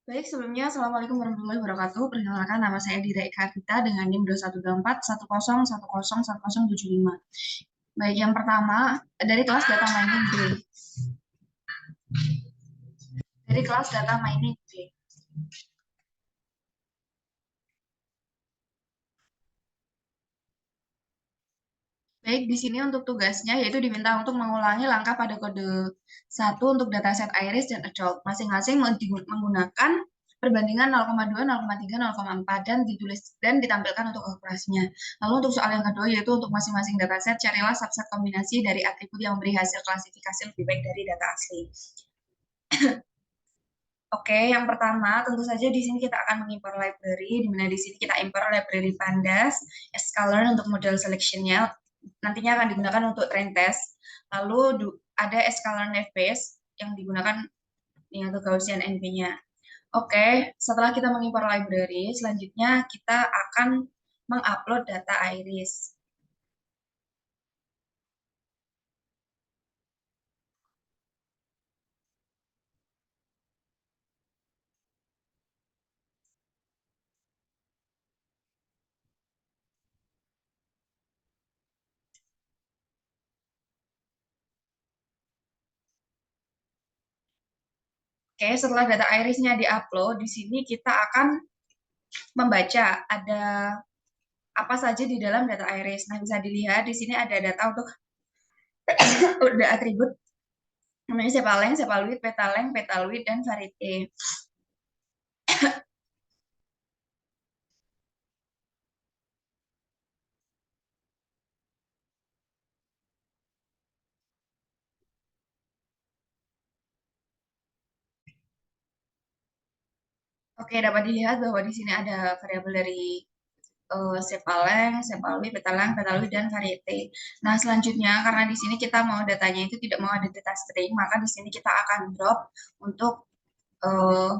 Baik, sebelumnya Assalamualaikum warahmatullahi wabarakatuh. Perkenalkan, nama saya Dira Eka Arvita dengan NIM 2124 10101075. Baik, yang pertama dari kelas data mining B. Dari kelas data mining B. Baik, di sini untuk tugasnya yaitu diminta untuk mengulangi langkah pada kode 1 untuk dataset iris dan adult. Masing-masing menggunakan perbandingan 0,2, 0,3, 0,4 dan ditulis dan ditampilkan untuk operasinya. Lalu untuk soal yang kedua yaitu untuk masing-masing dataset carilah subset kombinasi dari atribut yang memberi hasil klasifikasi lebih baik dari data asli. Oke, yang pertama tentu saja di sini kita akan mengimpor library, di mana di sini kita impor library pandas, sklearn untuk model selection-nya, nantinya akan digunakan untuk train test. Lalu ada sklearn FBase yang digunakan untuk Gaussian NP-nya. Oke, setelah kita mengimpor library, selanjutnya kita akan mengupload data iris. Oke, setelah data irisnya diupload, di sini kita akan membaca ada apa saja di dalam data iris. Nah, bisa dilihat di sini ada data untuk udah atribut namanya sepaleng, sepaluit, petaleng, petaluit, dan varieté. Oke, dapat dilihat bahwa di sini ada variabel dari sepaleng, sepaluit, petalang, petaluit, dan varieté. Nah, selanjutnya karena di sini kita mau datanya itu tidak mau ada data string, maka di sini kita akan drop untuk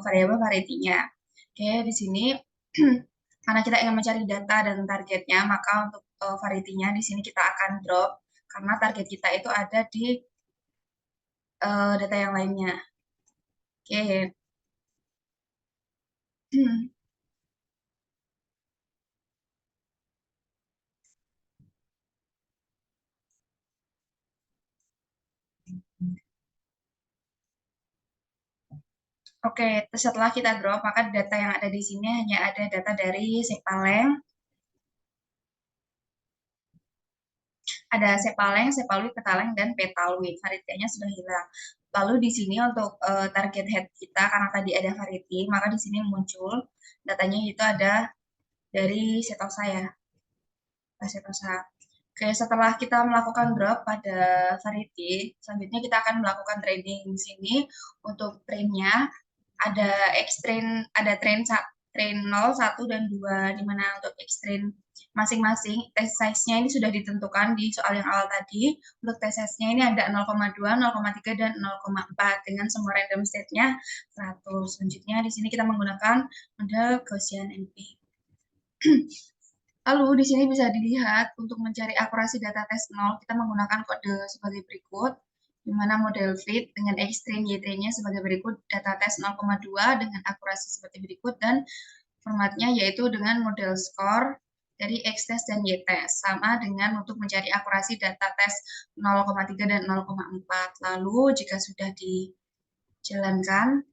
variabel varieté-nya. Oke, di sini karena kita ingin mencari data dan targetnya, maka untuk variety-nya di sini kita akan drop karena target kita itu ada di data yang lainnya. Oke. Oke, setelah kita drop, maka data yang ada di sini hanya ada data dari Sepaleng, ada Sepaleng, Sepaluit, Petaleng, dan Petaluit. Varietnya sudah hilang. Lalu di sini untuk target head kita, karena tadi ada variety, maka di sini muncul datanya itu ada dari Setosa ya, Setosa. Oke, setelah kita melakukan drop pada variety, selanjutnya kita akan melakukan training di sini. Untuk trainnya ada X-train, ada train 0, 1, dan 2, di mana untuk X-train masing-masing test size-nya ini sudah ditentukan di soal yang awal tadi. Untuk test size-nya ini ada 0,2, 0,3, dan 0,4 dengan semua random state-nya 100. Selanjutnya di sini kita menggunakan model Gaussian NP. Lalu di sini bisa dilihat untuk mencari akurasi data tes 0, kita menggunakan kode sebagai berikut, di mana model fit dengan X-train Y-train-nya sebagai berikut, data tes 0,2 dengan akurasi seperti berikut, dan formatnya yaitu dengan model score dari X-test dan Y-test, sama dengan untuk mencari akurasi data tes 0,3 dan 0,4. Lalu jika sudah dijalankan,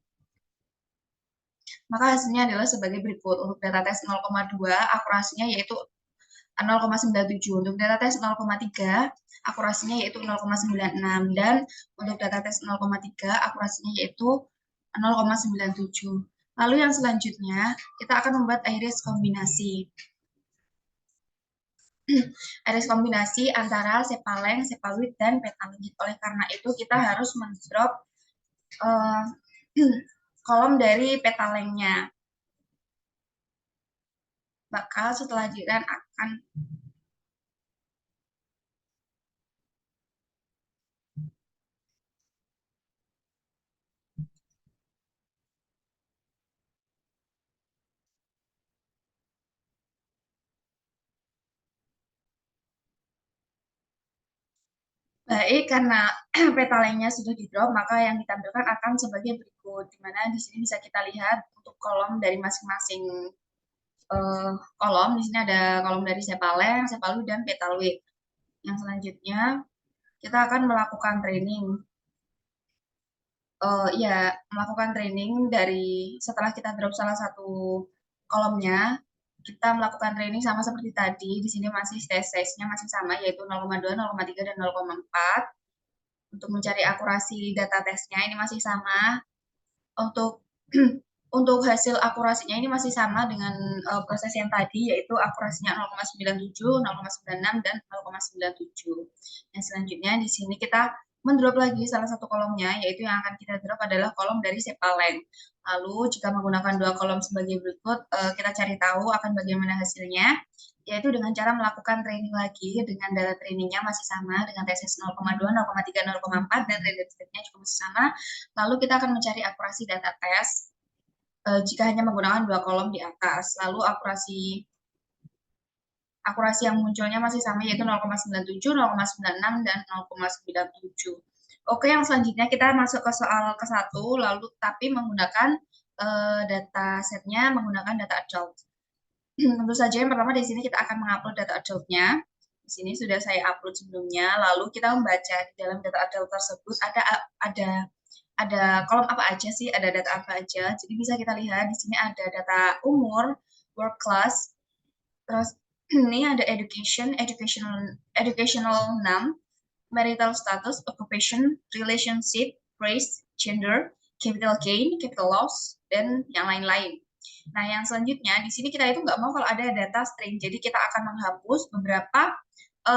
maka hasilnya adalah sebagai berikut. Untuk data tes 0,2, akurasinya yaitu 0,97. Untuk data tes 0,3, akurasinya yaitu 0,96. Dan untuk data tes 0,3, akurasinya yaitu 0,97. Lalu yang selanjutnya, kita akan membuat iris kombinasi. Iris kombinasi antara sepaleng, sepaluit, dan petaluit. Oleh karena itu, kita harus mendrop kolom dari petalengnya. Maka setelah jiran akan baik, karena petalengnya sudah di drop, maka yang ditampilkan akan sebagai berikut. di mana di sini bisa kita lihat untuk kolom dari masing-masing kolom. Di sini ada kolom dari Sepaleng, Sepalu, dan Petalwit. Yang selanjutnya kita akan melakukan training. Ya, melakukan training dari setelah kita drop salah satu kolomnya, kita melakukan training sama seperti tadi. Di sini masih stage size-nya masih sama, yaitu 0,2, 0,3, dan 0,4. Untuk mencari akurasi data tesnya ini masih sama. Untuk untuk hasil akurasinya ini masih sama dengan proses yang tadi, yaitu akurasinya 0,97, 0,96, dan 0,97. Yang selanjutnya di sini kita mendrop lagi salah satu kolomnya, yaitu yang akan kita drop adalah kolom dari Sepaleng. Lalu jika menggunakan dua kolom sebagai berikut, kita cari tahu akan bagaimana hasilnya, yaitu dengan cara melakukan training lagi dengan data trainingnya masih sama dengan TSS 0,2, 0,3, 0,4, dan random state-nya juga masih sama. Lalu kita akan mencari akurasi data tes jika hanya menggunakan dua kolom di atas. Lalu akurasi yang munculnya masih sama, yaitu 0,97, 0,96, dan 0,97. Oke, yang selanjutnya kita masuk ke soal ke-1, lalu tapi menggunakan data setnya menggunakan data adult. Tentu saja yang pertama di sini kita akan mengupload data adult-nya. Di sini sudah saya upload sebelumnya. Lalu kita membaca di dalam data adult tersebut ada kolom apa aja sih, ada data apa aja. Jadi bisa kita lihat di sini ada data umur, work class, terus ini ada educational name, marital status, occupation, relationship, race, gender, capital gain, capital loss, dan yang lain-lain. Nah, yang selanjutnya di sini kita itu nggak mau kalau ada data string, jadi kita akan menghapus beberapa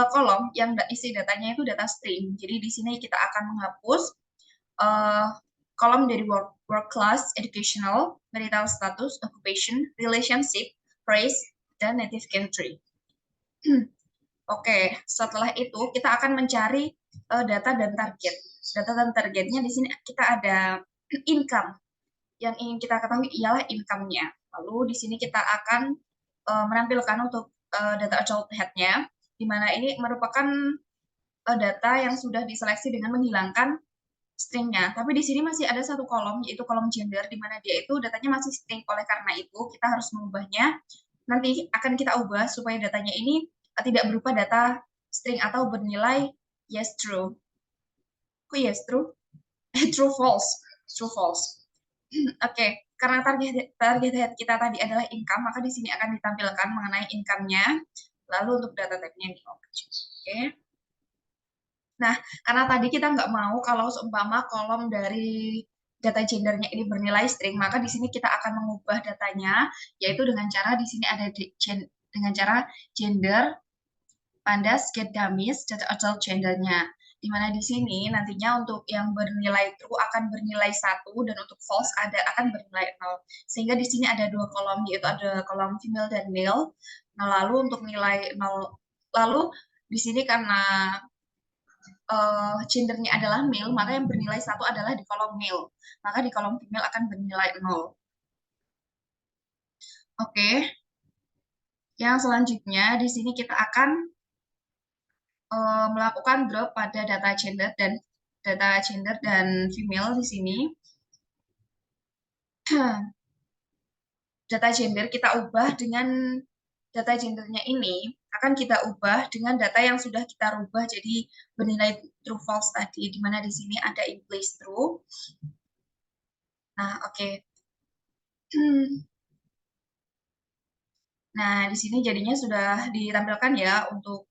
kolom yang isi datanya itu data string. Jadi di sini kita akan menghapus kolom dari work class, educational, marital status, occupation, relationship, race, dan native country. Oke, setelah itu kita akan mencari data dan target. Data dan targetnya di sini kita ada income. Yang ingin kita ketahui ialah income-nya. Lalu di sini kita akan menampilkan untuk data adult head-nya, di mana ini merupakan data yang sudah diseleksi dengan menghilangkan string-nya. Tapi di sini masih ada satu kolom, yaitu kolom gender, di mana dia itu datanya masih string. Oleh karena itu, kita harus mengubahnya. Nanti akan kita ubah supaya datanya ini tidak berupa data string atau bernilai yes true. Kok yes true? True false. True false. Oke, karena target head kita tadi adalah income, maka di sini akan ditampilkan mengenai income-nya. Lalu untuk data type-nya di object. Oke. Nah, karena tadi kita nggak mau kalau seumpama kolom dari data gendernya ini bernilai string, maka di sini kita akan mengubah datanya, yaitu dengan cara di sini ada dengan cara gender pandas get dummies data adult gendernya. Di mana di sini nantinya untuk yang bernilai true akan bernilai 1 dan untuk false akan bernilai 0. Sehingga di sini ada dua kolom, yaitu ada kolom female dan male. Nah, lalu untuk nilai 0, lalu di sini karena gendernya adalah male, maka yang bernilai 1 adalah di kolom male. Maka di kolom female akan bernilai 0. Oke. Yang selanjutnya di sini kita akan melakukan drop pada data gender dan female di sini. Data gender kita ubah dengan data gendernya ini akan kita ubah dengan data yang sudah kita rubah jadi bernilai true false tadi, di mana di sini ada in place true. Nah, oke. Nah, di sini jadinya sudah ditampilkan ya untuk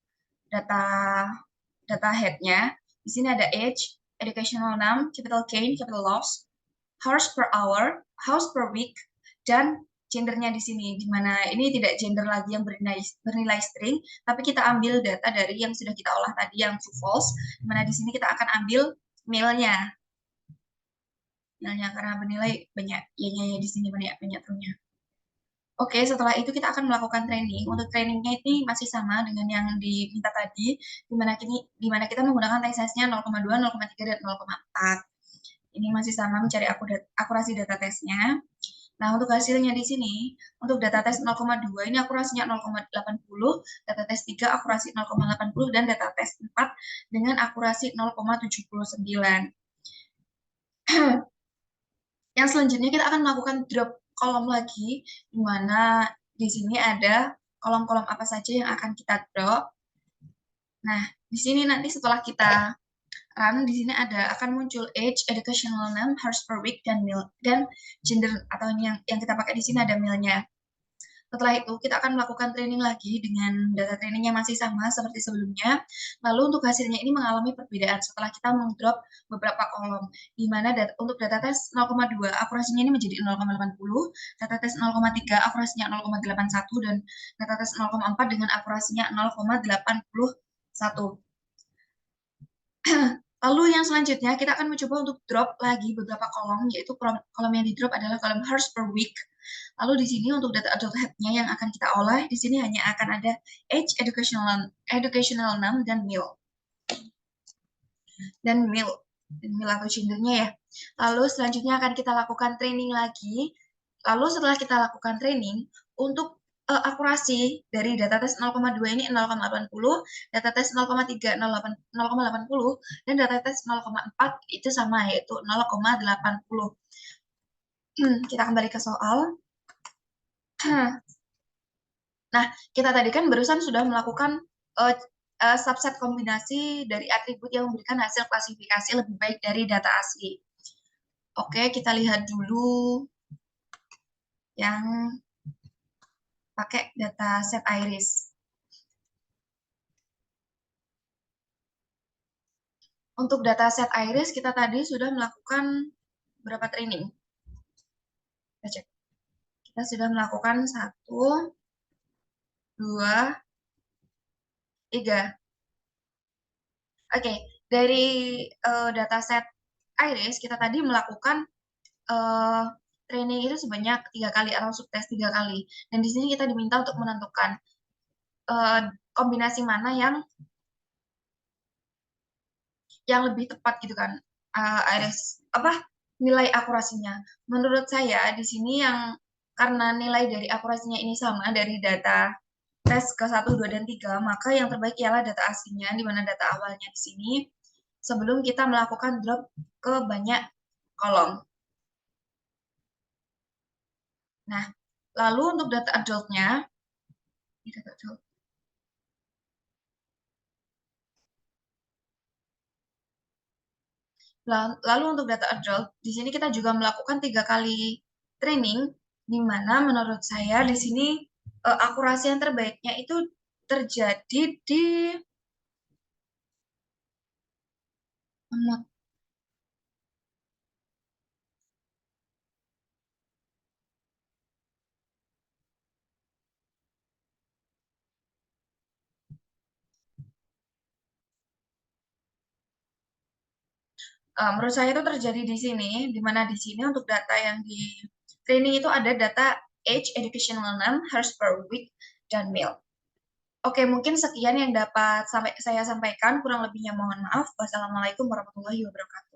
data head-nya. Di sini ada age, educational name, capital gain, capital loss, hours per hour, hours per week, dan gendernya di sini, di mana ini tidak gender lagi yang bernilai string, tapi kita ambil data dari yang sudah kita olah tadi yang true false, di mana di sini kita akan ambil male-nya. Male-nya karena bernilai banyak, y-nya di sini banyak true-nya. Oke, setelah itu kita akan melakukan training. Untuk trainingnya ini masih sama dengan yang diminta tadi, di mana kita menggunakan TSS-nya 0,2, 0,3, dan 0,4. Ini masih sama mencari akurasi data tesnya. Nah, untuk hasilnya di sini, untuk data tes 0,2 ini akurasinya 0,80, data tes 3 akurasi 0,80, dan data tes 4 dengan akurasi 0,79. Yang selanjutnya kita akan melakukan drop kolom lagi, di mana di sini ada kolom-kolom apa saja yang akan kita drop. Nah, di sini nanti setelah kita run, di sini ada akan muncul age, educational name, hours per week, dan meal, dan gender atau yang kita pakai di sini ada mealnya. Setelah itu, kita akan melakukan training lagi dengan data trainingnya masih sama seperti sebelumnya. Lalu untuk hasilnya ini mengalami perbedaan setelah kita mengdrop beberapa kolom, di mana untuk data tes 0,2 akurasinya ini menjadi 0,80, data tes 0,3 akurasinya 0,81, dan data tes 0,4 dengan akurasinya 0,81. Lalu yang selanjutnya kita akan mencoba untuk drop lagi beberapa kolom, yaitu kolom yang di drop adalah kolom hours per week. Lalu di sini untuk data adult head-nya yang akan kita olah, di sini hanya akan ada age, educational name, dan meal. Dan meal atau gendernya ya. Lalu selanjutnya akan kita lakukan training lagi. Lalu setelah kita lakukan training, untuk akurasi dari data tes 0,2 ini 0,80, data tes 0,3 0,80, dan data tes 0,4 itu sama, yaitu 0,80. Kita kembali ke soal. Nah, kita tadi kan barusan sudah melakukan subset kombinasi dari atribut yang memberikan hasil klasifikasi lebih baik dari data asli. Oke, kita lihat dulu yang pakai data set iris. Untuk data set iris, kita tadi sudah melakukan berapa training? Kita cek. Kita sudah melakukan 1, 2, 3. Oke, dari data set iris, kita tadi melakukan training itu sebanyak 3 kali atau subtes 3 kali. Dan di sini kita diminta untuk menentukan kombinasi mana yang lebih tepat gitu kan, iris nilai akurasinya. Menurut saya di sini yang karena nilai dari akurasinya ini sama dari data tes ke 1, 2, dan 3, maka yang terbaik ialah data aslinya, di mana data awalnya di sini sebelum kita melakukan drop ke banyak kolom. Nah, lalu untuk data adult-nya, lalu untuk data adult, di sini kita juga melakukan 3 kali training, di mana menurut saya di sini akurasi yang terbaiknya itu terjadi di menurut saya itu terjadi di sini, di mana di sini untuk data yang di training itu ada data age, educational name, hours per week, dan meal. Oke, mungkin sekian yang dapat saya sampaikan. Kurang lebihnya mohon maaf. Wassalamualaikum warahmatullahi wabarakatuh.